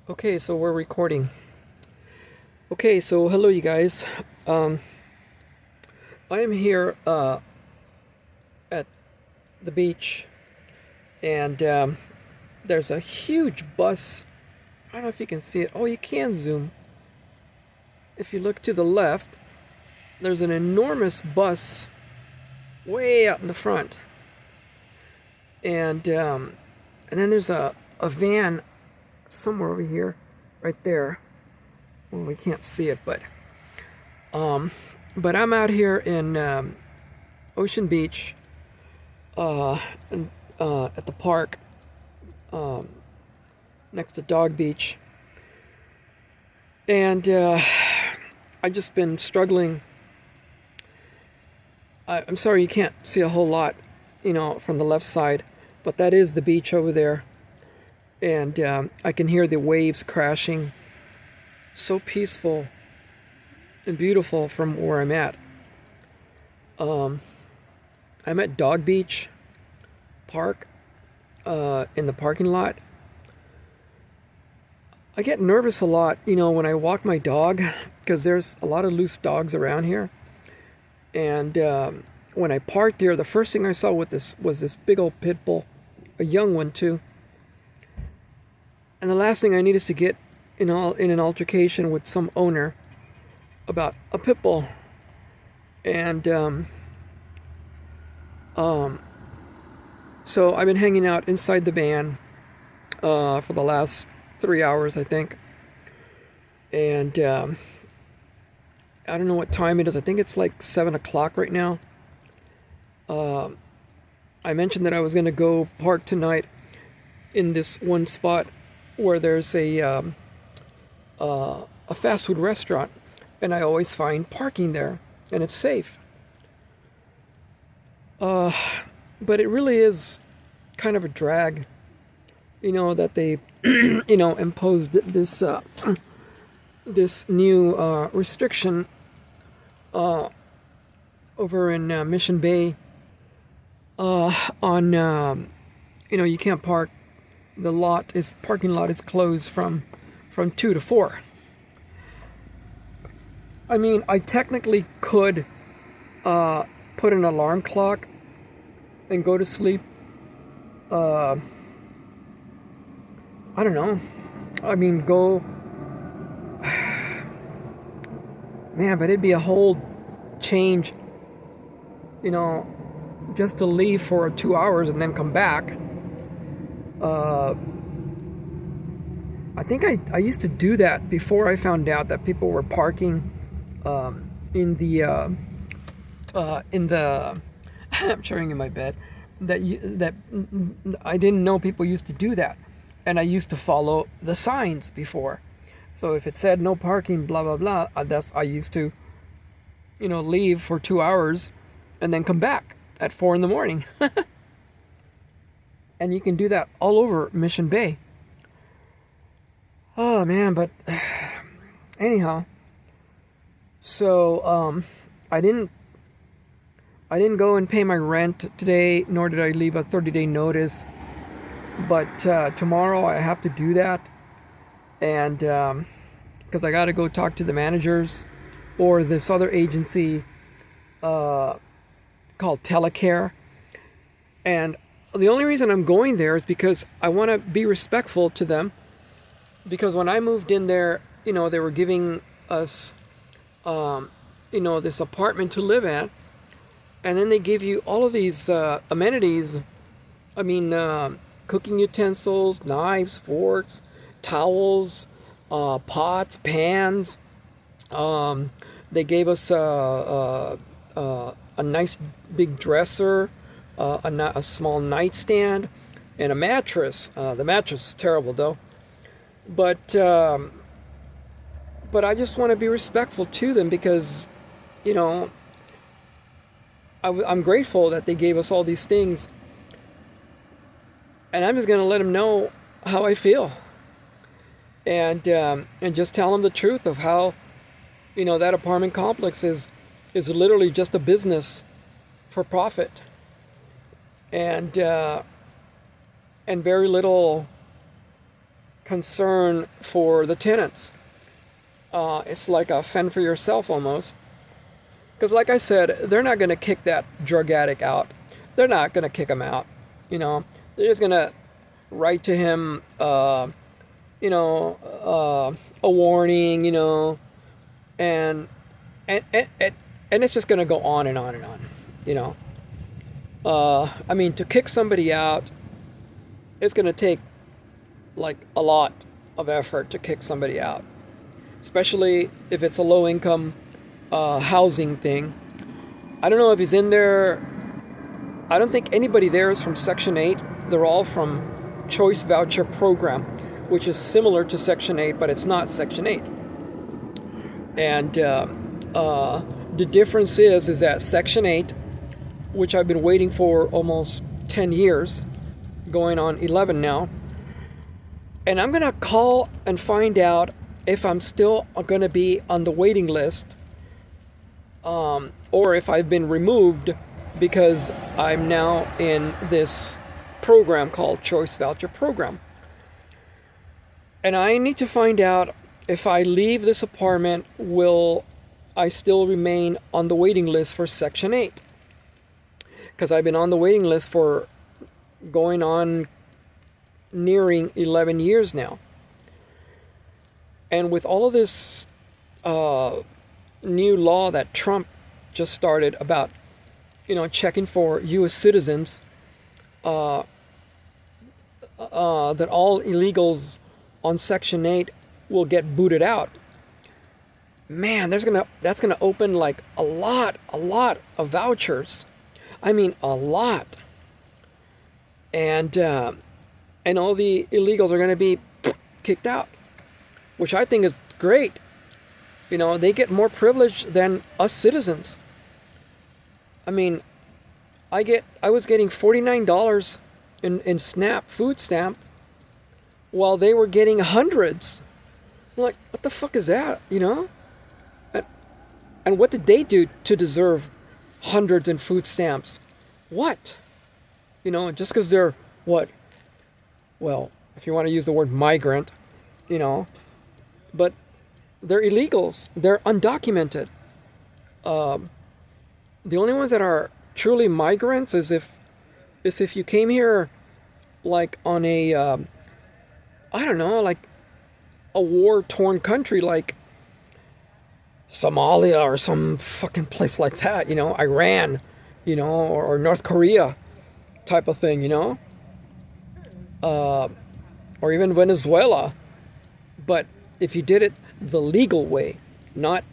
Okay, so we're recording. Okay, so hello, you guys. Um, I am here at the beach, and there's a huge bus. I don't know if you can see it. Oh, you can zoom. If you look to the left, there's an enormous bus way out in the front, and then there's a van somewhere over here, right there. Well, we can't see it, um, but I'm out here in Ocean Beach, and, at the park, um, next to Dog Beach, and I just been struggling. I'm sorry you can't see a whole lot, from the left side, but that is the beach over there, and I can hear the waves crashing. So peaceful and beautiful from where I'm at. Um, I'm at Dog Beach Park, in the parking lot. I get nervous a lot, when I walk my dog, because there's a lot of loose dogs around here. And when I parked there, the first thing I saw with this was this big old pit bull, a young one too. And the last thing I need is to get in an altercation with some owner about a pit bull. And so I've been hanging out inside the van for the last 3 hours, I think. And I don't know what time it is. I think it's like 7 o'clock right now. I mentioned that I was going to go park tonight in this one spot where there's a fast food restaurant, and I always find parking there, and it's safe. But it really is kind of a drag, that they, imposed this new restriction over in Mission Bay, on you can't park. The parking lot is closed from 2 to 4. I mean, I technically could put an alarm clock and go to sleep. I don't know. I mean, man, but it'd be a whole change, just to leave for 2 hours and then come back. I think I used to do that before I found out that people were parking in the I'm chairing in my bed, that I didn't know people used to do that, and I used to follow the signs before. So if it said no parking, blah blah blah, I used to, leave for 2 hours, and then come back at 4 in the morning. And you can do that all over Mission Bay. Oh man, but anyhow, so I didn't go and pay my rent today, nor did I leave a 30-day notice. But tomorrow I have to do that, and because I got to go talk to the managers or this other agency called Telecare. And the only reason I'm going there is because I want to be respectful to them. Because when I moved in there, they were giving us, this apartment to live at. And then they give you all of these amenities. I mean, cooking utensils, knives, forks, towels, pots, pans. They gave us a nice big dresser, a small nightstand, and a mattress. The mattress is terrible, though. But I just want to be respectful to them because, I'm grateful that they gave us all these things. And I'm just going to let them know how I feel. And just tell them the truth of how, that apartment complex is literally just a business for profit. And very little concern for the tenants. It's like a fend for yourself almost. Because like I said, they're not going to kick that drug addict out. They're not going to kick him out. You know, they're just going to write to him, a warning, and it's just going to go on and on and on, I mean, to kick somebody out, it's going to take like a lot of effort to kick somebody out, especially if it's a low-income housing thing. I don't know if he's in there. I don't think anybody there is from Section 8. They're all from Choice Voucher Program, which is similar to Section 8, but it's not Section 8. And the difference is that Section 8, which I've been waiting for almost 10 years, going on 11 now, and I'm going to call and find out if I'm still going to be on the waiting list, or if I've been removed because I'm now in this program called Choice Voucher Program. And I need to find out if I leave this apartment, will I still remain on the waiting list for Section 8? Because I've been on the waiting list for going on nearing 11 years now. And with all of this new law that Trump just started about, checking for U.S. citizens, that all illegals on Section 8 will get booted out. Man, that's gonna open like a lot of vouchers. I mean, a lot. And all the illegals are gonna be kicked out, which I think is great. They get more privilege than us citizens. I mean, I was getting $49 in SNAP, food stamp, while they were getting hundreds. I'm like, what the fuck is that, And what did they do to deserve hundreds in food stamps? What? Just because they're, what? Well, if you want to use the word migrant, but they're illegals. They're undocumented. The only ones that are truly migrants is if you came here like on a, I don't know, like a war-torn country like Somalia or some fucking place like that, Iran, or North Korea type of thing, or even Venezuela. But if you did it the legal way, not,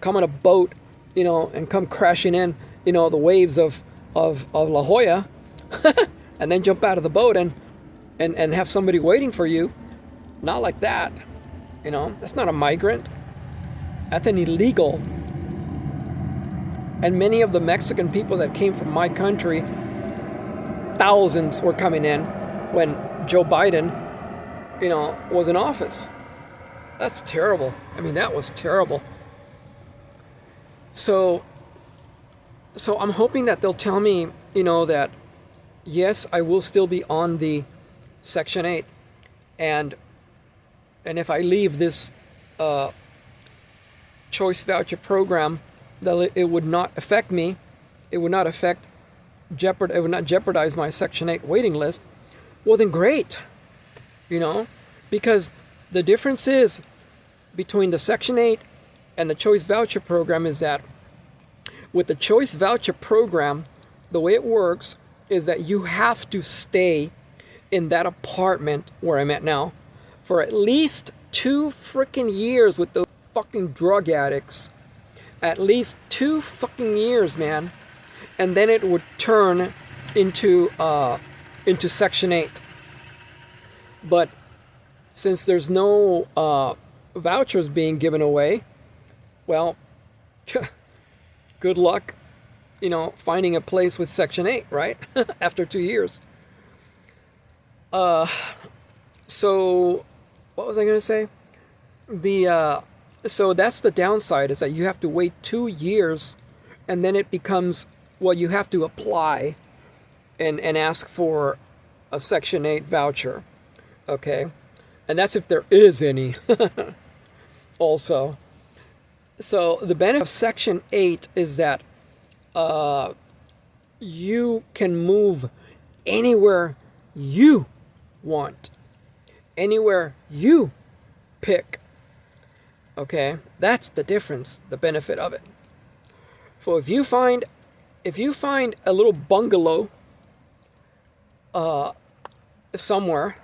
come on a boat, and come crashing in, the waves of La Jolla, and then jump out of the boat and have somebody waiting for you. Not like that. That's not a migrant. That's an illegal. And many of the Mexican people that came from my country, thousands were coming in when Joe Biden, was in office. That's terrible. I mean, that was terrible. So I'm hoping that they'll tell me, that yes, I will still be on the Section 8, and if I leave this Choice Voucher Program, that it would not affect me. It would not it would not jeopardize my Section 8 waiting list. Well, then great, because the difference is between the Section 8 and the Choice Voucher Program is that with the Choice Voucher Program, the way it works is that you have to stay in that apartment where I'm at now for at least 2 freaking years with those fucking drug addicts. At least 2 fucking years, man. And then it would turn into Section 8. But since there's no vouchers being given away, well, good luck, finding a place with Section 8, right? After 2 years. So, what was I going to say? So that's the downside, is that you have to wait 2 years, and then it becomes, well, you have to apply and ask for a Section 8 voucher, okay? And that's if there is any also. So the benefit of Section 8 is that you can move anywhere you want, anywhere you pick. Okay, that's the difference, the benefit of it. So if you find a little bungalow somewhere,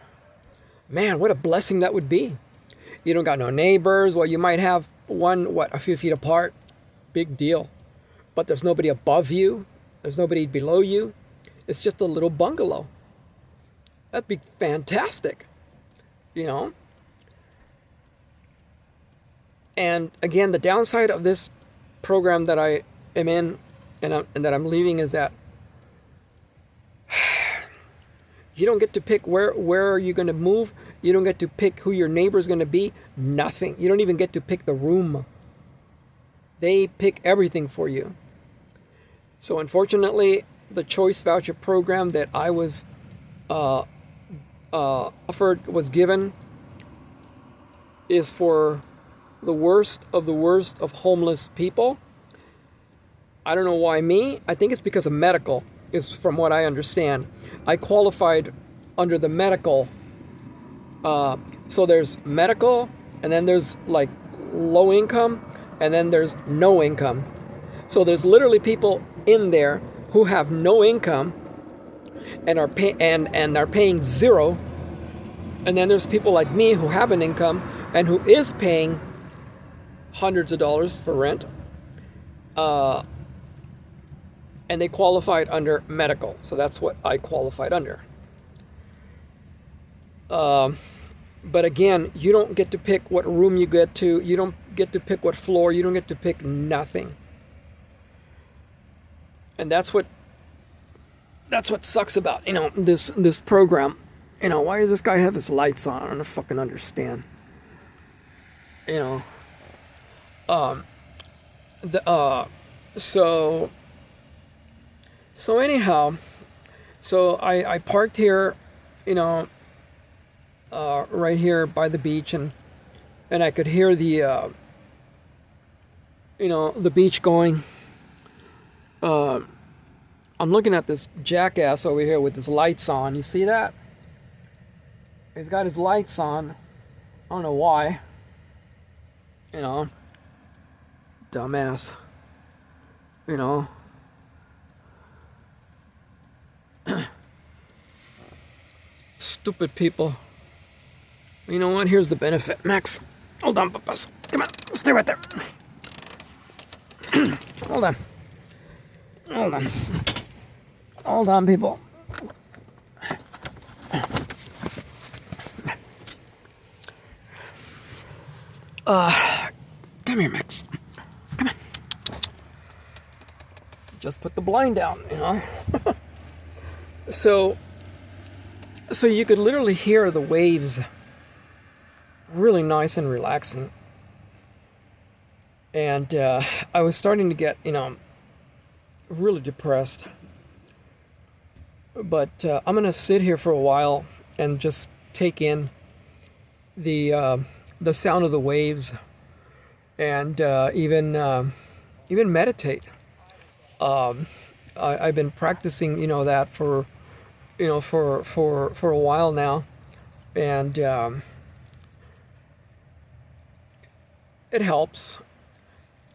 man, what a blessing that would be. You don't got no neighbors. Well, you might have one, a few feet apart. Big deal. But there's nobody above you. There's nobody below you. It's just a little bungalow. That'd be fantastic, you know. And again, the downside of this program that I am in and that I'm leaving is that you don't get to pick where are you going to move. You don't get to pick who your neighbor is going to be. Nothing. You don't even get to pick the room. They pick everything for you. So unfortunately, the choice voucher program that I was was given is for the worst of homeless people. I don't know why me. I think it's because of medical, is from what I understand. I qualified under the medical. So there's medical, and then there's like low income, and then there's no income. So there's literally people in there who have no income and are paying zero. And then there's people like me who have an income and who is paying hundreds of dollars for rent. And they qualified under medical. So that's what I qualified under. But again, you don't get to pick what room you get to. You don't get to pick what floor. You don't get to pick nothing. And that's what sucks about, you know, this program. You know, why does this guy have his lights on? I don't fucking understand. You know. So anyhow, so I parked here, you know, right here by the beach, and I could hear the you know, the beach going. I'm looking at this jackass over here with his lights on. You see that? He's got his lights on. I don't know why. You know, dumbass. You know. Stupid people. You know what? Here's the benefit. Max, hold on, papas. Come on, stay right there. Hold on. Hold on. Hold on, people. Come here, Max. Come on. Just put the blind down, you know. So you could literally hear the waves. Really nice and relaxing. And I was starting to get, you know, really depressed. But I'm going to sit here for a while and just take in the sound of the waves, and even meditate. I've been practicing, you know, that for a while now, and it helps.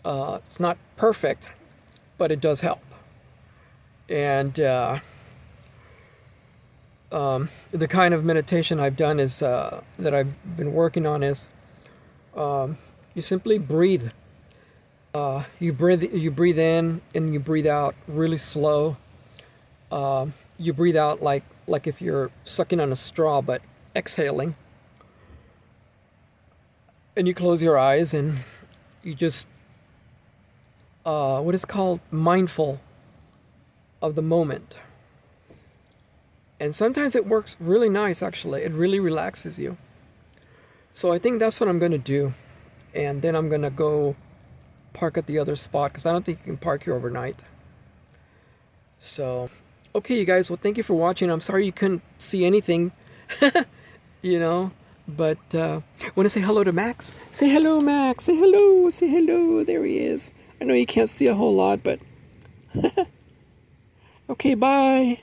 It's not perfect, but it does help. And the kind of meditation I've done is that I've been working on is you simply breathe. You breathe in and you breathe out really slow. You breathe out like if you're sucking on a straw, but exhaling. And you close your eyes and you just what is called mindful of the moment. And sometimes it works really nice, actually. It really relaxes you. So I think that's what I'm going to do. And then I'm going to go park at the other spot, because I don't think you can park here overnight. So, okay, you guys. Well, thank you for watching. I'm sorry you couldn't see anything. You know, But want to say hello to Max? Say hello, Max. Say hello. Say hello. There he is. I know you can't see a whole lot, but okay, bye.